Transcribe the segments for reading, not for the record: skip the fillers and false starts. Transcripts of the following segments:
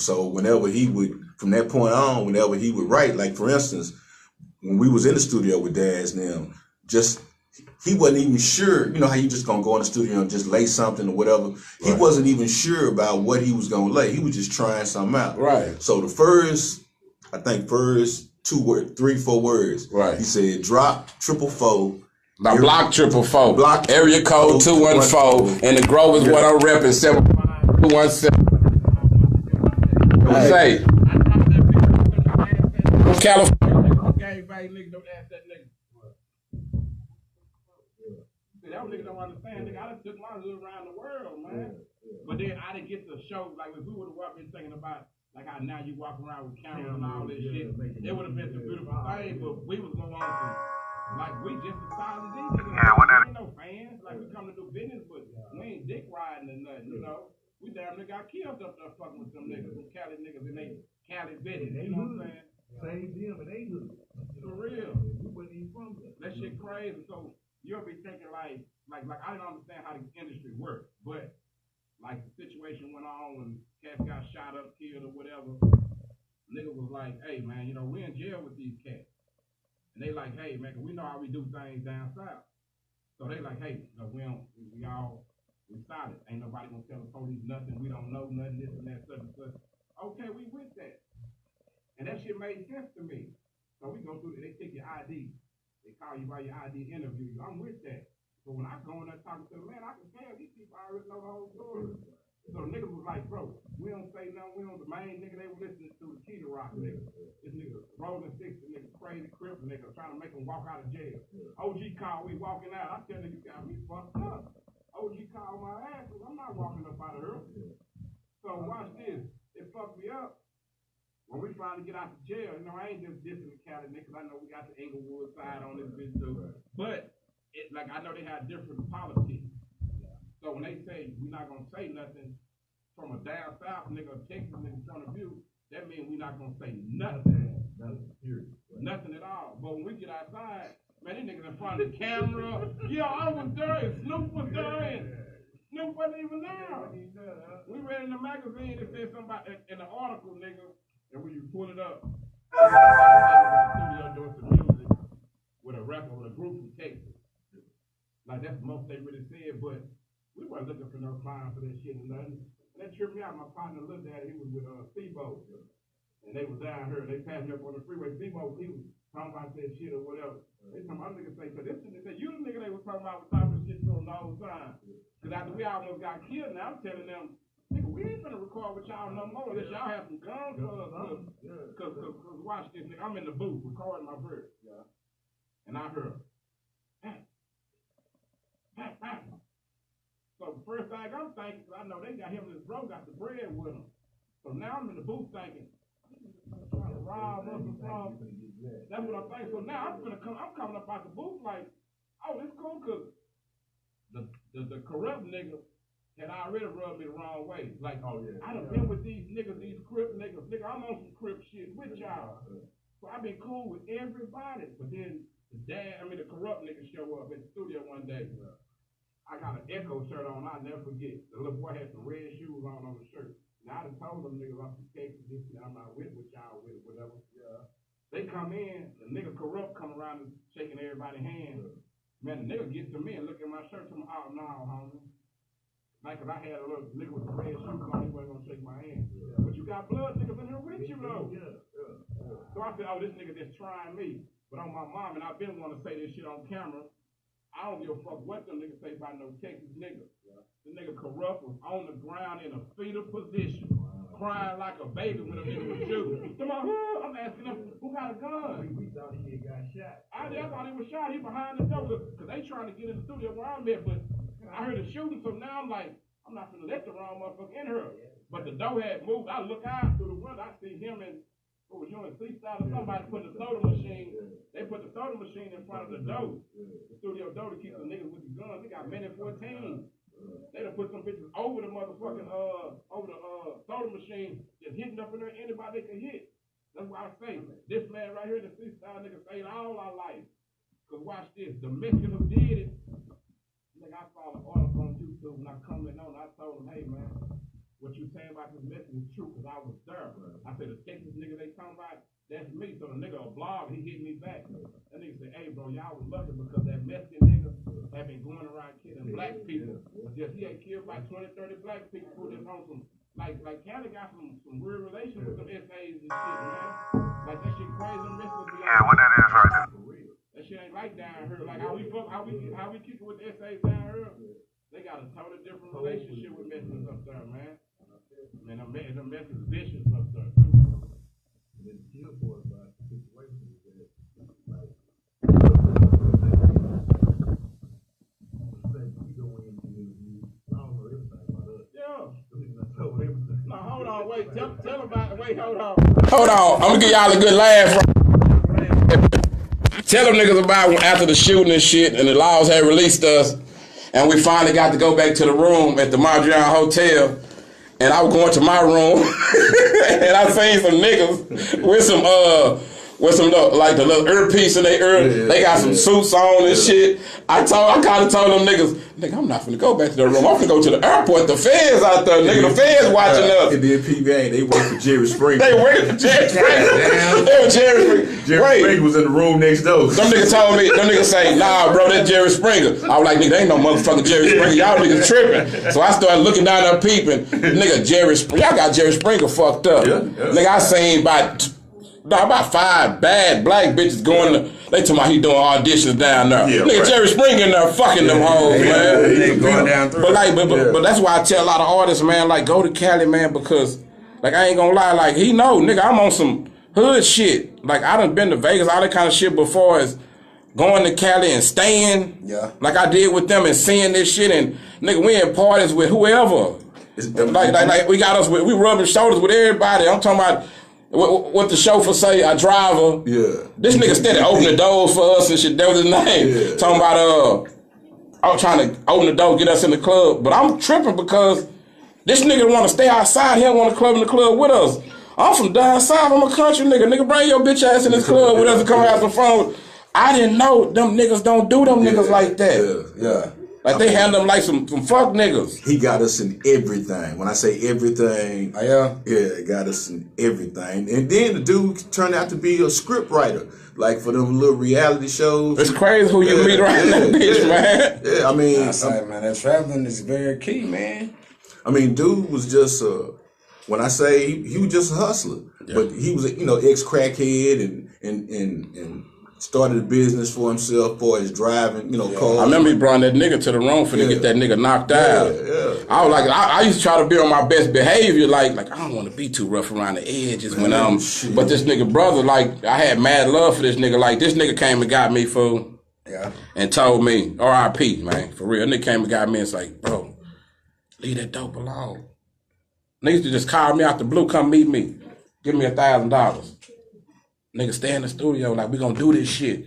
So whenever he would, from that point on, whenever he would write, like for instance, when we was in the studio with Daz and them, he wasn't even sure, you know how you just gonna go in the studio and just lay something or whatever. Right. He wasn't even sure about what he was gonna lay. He was just trying something out. Right. So the first 3-4 words. Right. He said, drop 444. Now block 444. Block area code 214. And the Grove is what I'm repping 717. Say. California. Don't ask that nigga. That nigga don't understand. Nigga, I done took my hood around the world, man. But then I didn't get to show, like, if we would have been thinking about, like, how now you walk around with cameras and all this shit, it would have been some beautiful thing, but we was going on some, like, we just decided these niggas. We ain't no fans. Like, we come to do business, but we ain't dick riding or nothing, you know? We damn near got killed up there fucking with some niggas, some Cali niggas, and they Cali business, you know what I'm saying? Same them and they hood. For real. We wasn't even from there. That shit crazy. So you'll be thinking like I didn't understand how the industry worked, but like the situation went on when cats got shot up, killed or whatever. Nigga was like, hey man, you know, we in jail with these cats. And they like, hey man, we know how we do things down south. So they like, hey, no, we solid. Ain't nobody gonna tell the police nothing. We don't know nothing, this and that, such and such. Okay, we with that. And that shit made sense to me. So we go through it, they take your ID. They call you by your ID, interview you. I'm with that. So when I go in there talking to the man, I can tell these people already know the whole story. So the nigga was like, bro, we don't say nothing, we don't, the main nigga they were listening to the Key to Rock nigga. This nigga rolling six, the nigga crazy crip nigga trying to make him walk out of jail. OG called, we walking out. I tell nigga, you got me fucked up. OG called my ass, because I'm not walking up out of her. So watch this. It fucked me up. When we finally get out of jail, you know, I ain't just dissing the Cali niggas. I know we got the Inglewood side on this bitch too. But it, like, I know they have different politics. So when they say we're not gonna say nothing from a down south nigga, a Texas nigga point of view, that means we're not gonna say nothing. Nothing at all. But when we get outside, man, these niggas in front of the camera. Yeah, I was there, and Snoop was there, and Snoop wasn't even there. We read in the magazine, it said somebody in the article, nigga. And when you pull it up, in the studio doing some music with a rapper, with a group from Texas. Like, that's the most they really said, but we weren't looking for no clients for that shit and nothing. And that tripped me out. My partner looked at it, he was with Steve-O. And they was down here, they passed me up on the freeway. Steve-O, he was talking about that shit or whatever. They told my niggas say, cause this nigga say, you the nigga they was talking about was talking shit to them the whole time. Cause after we almost got killed, now I'm telling them, nigga, we ain't finna record with y'all no more unless y'all have some guns cause watch this, nigga. I'm in the booth recording my verse. Yeah. And I heard, hey. So the first thing I'm thinking, cause I know they got him and his bro got the bread with him. So now I'm in the booth thinking, trying to rob us or something. That's what I'm thinking. So now I'm coming up out the booth like, oh, this cool, cause the corrupt nigga had already rubbed me the wrong way. Like, oh yeah, I done been with these niggas, these crip niggas. Nigga, I'm on some crip shit with y'all. So I been cool with everybody. But then the corrupt nigga show up at the studio one day. I got an Echo shirt on, I'll never forget. The little boy had some red shoes on the shirt. Now I done told them niggas I'm from Texas, this and I'm not with y'all with whatever. Yeah. They come in, the nigga corrupt come around and shaking everybody's hand. Man, the nigga get to me and look at my shirt and I'm no, homie. Like, cause I had a little nigga with some red shoes on, he wasn't gonna shake my hand. Yeah. But you got blood niggas in here with you though. Yeah. So I said, oh, this nigga just trying me. But on my mom, and I've been wanting to say this shit on camera, I don't give a fuck what them niggas say about no Texas nigga. Yeah. The nigga corrupt was on the ground in a fetal position, crying like a baby when a nigga was shooting. I'm asking them, who got a gun? We thought he got shot. I thought he was shot. He behind the door, cause they trying to get in the studio where I'm at, but I heard a shooting, so now I'm like, I'm not gonna let the wrong motherfucker in her. But the door had moved. I look out through the window, I see him and what was you in C-style or somebody put the soda machine. They put the soda machine in front of the door, the studio door to keep the niggas with the guns. They got men in 14. They done put some bitches over the motherfucking soda machine, just hitting up in there anybody they can hit. That's why I say this man right here, the C-style nigga, stayed all our life. Cause watch this, the Mexicans who did it. Like I saw an article on YouTube when I commented on it, I told him, hey man, what you saying about this message is true, because I was there. I said, the Texas nigga they talking about, that's me. So the nigga a blog, he hit me back. That nigga said, hey, bro, y'all was lucky because that Mexican nigga had been going around killing black people. But just he had killed like 20, 30 black people who just on some, like Cali got some real relations with some essays and shit, man. Like that shit crazy. Them messages be like, what that is right there. that shit ain't like down here. Like how we keep it with the essays down here. They got a totally different relationship with messages up there, man. Man, the message is vicious up there too. The deal for about the situation is that, like, we go into interviews. I don't know everything about us. Yeah. I know everything. No, hold on, wait. Tell about it. Wait, hold on. Hold on, I'm gonna give y'all a good laugh. Tell them niggas about after the shooting and shit, and the laws had released us, and we finally got to go back to the room at the Marjan Hotel. And I was going to my room, and I seen some niggas with some like the little earpiece in their ear. They got some suits on and shit. I kind of told them niggas, nigga, I'm not finna go back to the room. I'm finna go to the airport. The feds out there, nigga. The feds watching us. And then PBA, they work for Jerry Springer. They work for Jerry Springer. They were Jerry Springer. Jerry Springer was in the room next door. Some niggas told me, them niggas say, nah, bro, that's Jerry Springer. I was like, nigga, they ain't no motherfucking Jerry Springer. Y'all niggas tripping. So I started looking down there peeping. Nigga, Jerry Springer. Y'all got Jerry Springer fucked up. Yeah. Nigga, I seen about 5 bad black bitches going to, they talking about he doing auditions down there. Yeah, nigga, right. Jerry Springer in there fucking them hoes, man. They going down through. But that's why I tell a lot of artists, man, like, go to Cali, man, because, like, I ain't gonna lie, like, he know, nigga, I'm on some hood shit. Like, I done been to Vegas, all that kind of shit before as going to Cali and staying. Yeah. Like I did with them and seeing this shit, and, nigga, we in parties with whoever. Like we got us with, we rubbing shoulders with everybody. I'm talking about what the chauffeur say, a driver. Yeah. This nigga steady opening the doors for us and shit. That was his name. Yeah. Talking about I was trying to open the door, get us in the club. But I'm tripping because this nigga want to stay outside. He don't want to club in the club with us. I'm from down south. I'm a country nigga. Nigga, bring your bitch ass in this club with us and come out the phone. I didn't know them niggas don't do them niggas like that. Yeah. Like they handle them like some fuck niggas. He got us in everything. When I say everything, yeah, got us in everything. And then the dude turned out to be a script writer, like for them little reality shows. It's crazy who you meet around that bitch, man. Yeah, I mean, man, that traveling is very key, man. I mean, dude was just when I say he was just a hustler, but he was ex crackhead and started a business for himself for his driving, cars. I remember he brought that nigga to the room for to get that nigga knocked out. Yeah. I was like, I used to try to be on my best behavior, like I don't want to be too rough around the edges when but this nigga brother, like I had mad love for this nigga. Like this nigga came and got me, fool. Yeah. And told me, R.I.P. man, for real. Nigga came and got me and it's like, bro, leave that dope alone. Niggas just call me out the blue, come meet me. Give me $1,000. Nigga, stay in the studio, like we gonna do this shit.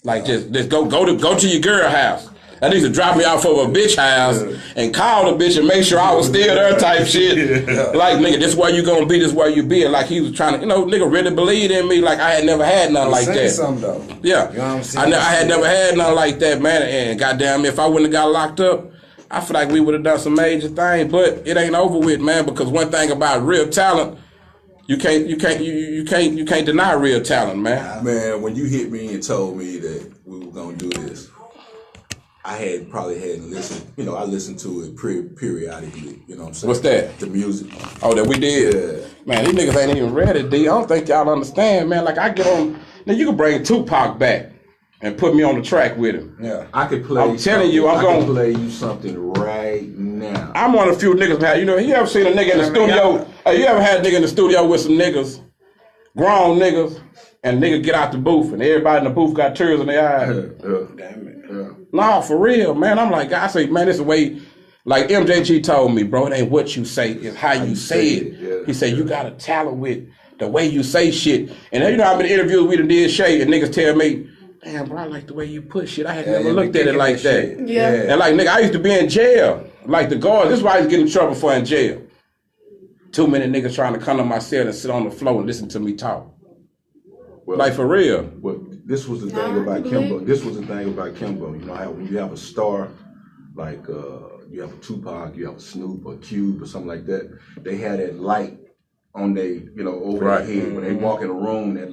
Like just go to your girl house. That nigga drop me off of a bitch house and call the bitch and make sure I was still there type shit. Like nigga, this where you gonna be, this where you be. And like he was trying to, nigga really believed in me. Like I had never had nothing like that. Something though. Yeah, you know what I'm saying? I had never had nothing like that, man. And goddamn, if I wouldn't have got locked up, I feel like we would have done some major things. But it ain't over with, man. Because one thing about real talent. You can't deny real talent, man. Man, when you hit me and told me that we were gonna do this, I probably hadn't listened. I listened to it periodically. You know what I'm saying? What's that? The music. Oh, that we did. Yeah. Man, these niggas ain't even ready, D. I don't think y'all understand, man. Like I get on. Now you can bring Tupac back and put me on the track with him. Yeah, I could play. I'm telling you, I'm gonna play you something right now. I'm one of a few niggas, man. You ever seen a nigga in the studio? Hey, you ever had a nigga in the studio with some niggas, grown niggas, and nigga get out the booth and everybody in the booth got tears in their eyes? Damn it. No, for real, man. I'm like, I say, man, this is the way. Like MJG told me, bro, it ain't what you say, it's how you say it. Yeah. He said, you got a talent with the way you say shit. And I've been interviewed with did Shay, and niggas tell me, damn, bro, I like the way you put shit. I had never looked at it like that. Yeah. And like, nigga, I used to be in jail. Like the guards, this is why I was getting in trouble for in jail. Too many niggas trying to come to my cell and sit on the floor and listen to me talk. Well, like for real. Well, this was the thing about Kimbo. This was the thing about Kimbo. How when you have a star, like you have a Tupac, you have a Snoop, or Cube, or something like that. They had that light on their, over their head when they walk in a room. That